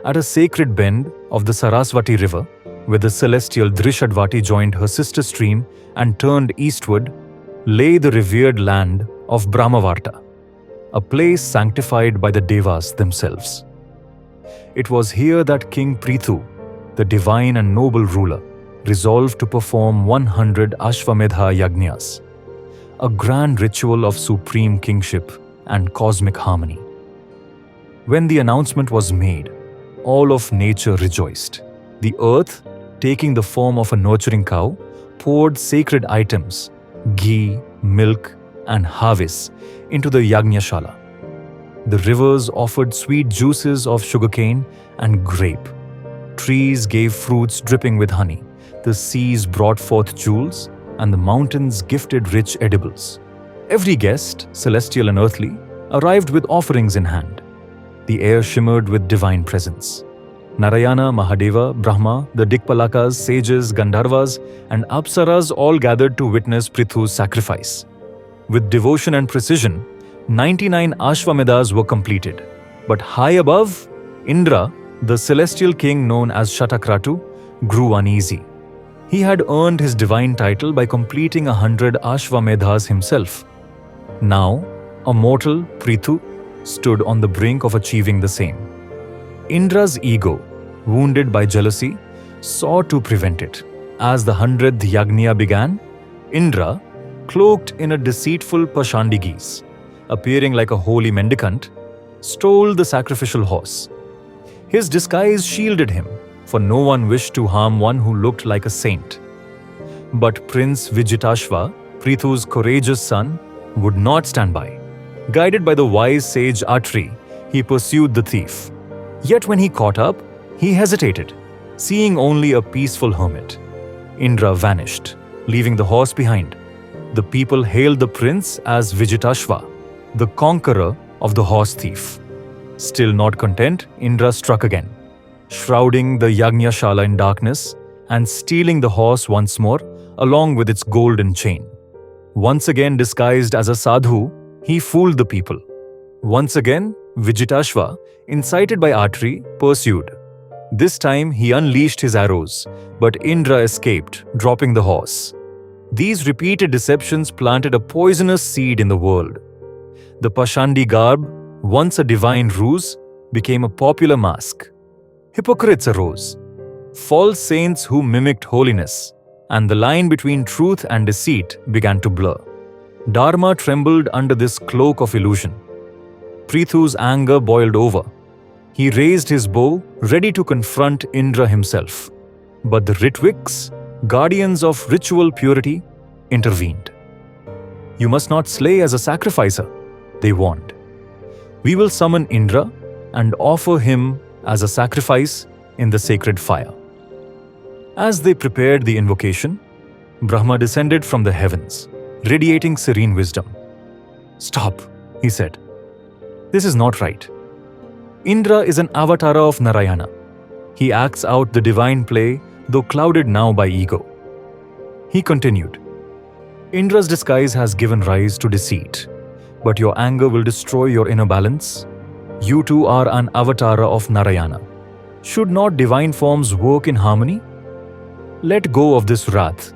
At a sacred bend of the Saraswati river, where the celestial Drishadvati joined her sister stream and turned eastward, lay the revered land of Brahmavarta, a place sanctified by the Devas themselves. It was here that King Prithu, the divine and noble ruler, resolved to perform 100 Ashvamedha Yagnyas, a grand ritual of supreme kingship and cosmic harmony. When the announcement was made, all of nature rejoiced. The earth, taking the form of a nurturing cow, poured sacred items, ghee, milk, and harvests into the Yagnyashala. The rivers offered sweet juices of sugarcane and grape. Trees gave fruits dripping with honey. The seas brought forth jewels, and the mountains gifted rich edibles. Every guest, celestial and earthly, arrived with offerings in hand. The air shimmered with divine presence. Narayana, Mahadeva, Brahma, the Dikpalakas, sages, Gandharvas, and Apsaras all gathered to witness Prithu's sacrifice. With devotion and precision, 99 Ashvamedhas were completed. But high above, Indra, the celestial king known as Shatakratu, grew uneasy. He had earned his divine title by completing 100 Ashvamedhas himself. Now, a mortal, Prithu, stood on the brink of achieving the same. Indra's ego, wounded by jealousy, sought to prevent it. As the 100th Yagnya began, Indra, cloaked in a deceitful Pashandigis, appearing like a holy mendicant, stole the sacrificial horse. His disguise shielded him, for no one wished to harm one who looked like a saint. But Prince Vijitashva, Prithu's courageous son, would not stand by. Guided by the wise Sage Atri, he pursued the thief. Yet when he caught up, he hesitated, seeing only a peaceful hermit. Indra vanished, leaving the horse behind. The people hailed the prince as Vijitashva, the conqueror of the horse thief. Still not content, Indra struck again, shrouding the Yagnyashala in darkness and stealing the horse once more, along with its golden chain. Once again disguised as a sadhu, he fooled the people. Once again, Vijitashva, incited by Atri, pursued. This time he unleashed his arrows, but Indra escaped, dropping the horse. These repeated deceptions planted a poisonous seed in the world. The Pashandi garb, once a divine ruse, became a popular mask. Hypocrites arose, false saints who mimicked holiness, and the line between truth and deceit began to blur. Dharma trembled under this cloak of illusion. Prithu's anger boiled over. He raised his bow, ready to confront Indra himself. But the Ritviks, guardians of ritual purity, intervened. "You must not slay as a sacrificer," they warned. "We will summon Indra and offer him as a sacrifice in the sacred fire." As they prepared the invocation, Brahma descended from the heavens, radiating serene wisdom. "Stop," he said. "This is not right. Indra is an avatar of Narayana. He acts out the divine play, though clouded now by ego." He continued, "Indra's disguise has given rise to deceit, but your anger will destroy your inner balance. You too are an avatar of Narayana. Should not divine forms work in harmony? Let go of this wrath.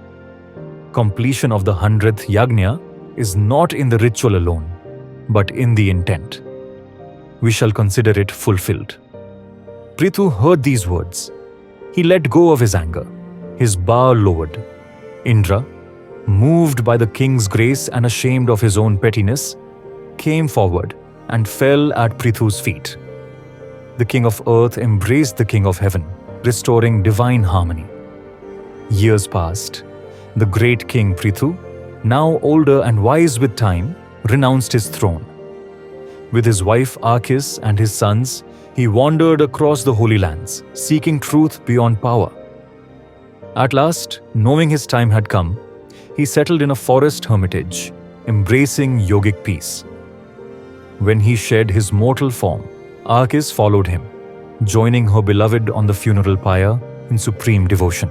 Completion of the 100th Yagnya is not in the ritual alone, but in the intent. We shall consider it fulfilled." Prithu heard these words. He let go of his anger. His bar lowered. Indra, moved by the king's grace and ashamed of his own pettiness, came forward and fell at Prithu's feet. The king of earth embraced the king of heaven, restoring divine harmony. Years passed. The great King Prithu, now older and wise with time, renounced his throne. With his wife Archis and his sons, he wandered across the holy lands, seeking truth beyond power. At last, knowing his time had come, he settled in a forest hermitage, embracing yogic peace. When he shed his mortal form, Archis followed him, joining her beloved on the funeral pyre in supreme devotion.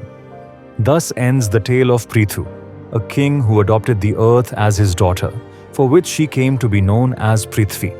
Thus ends the tale of Prithu, a king who adopted the earth as his daughter, for which she came to be known as Prithvi.